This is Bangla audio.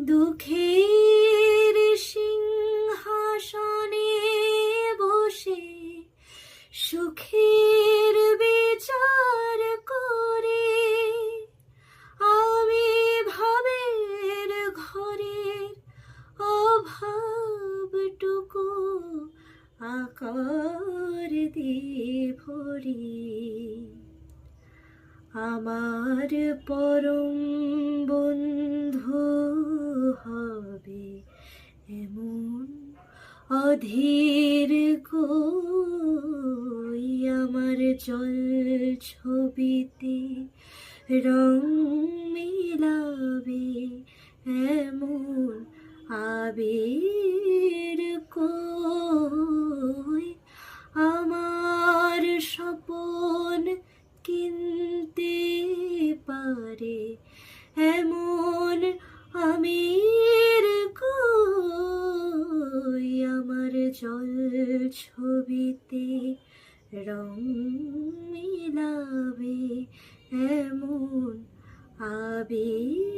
দুঃখের সিংহাসনে বসে সুখের বিচার করে আমি ভাবের ঘরের অভাবটুকু আকার দিয়ে ভরি। আমার পরম বন্ধু হবে এমন অধীর কই, আমার জল ছবিতে রং মিলাবে এমন আবির কই, আমার স্বপন কিনতে পারে এমন আমির কই, আমার জল ছবিতে রং মিলাবে এমন আবির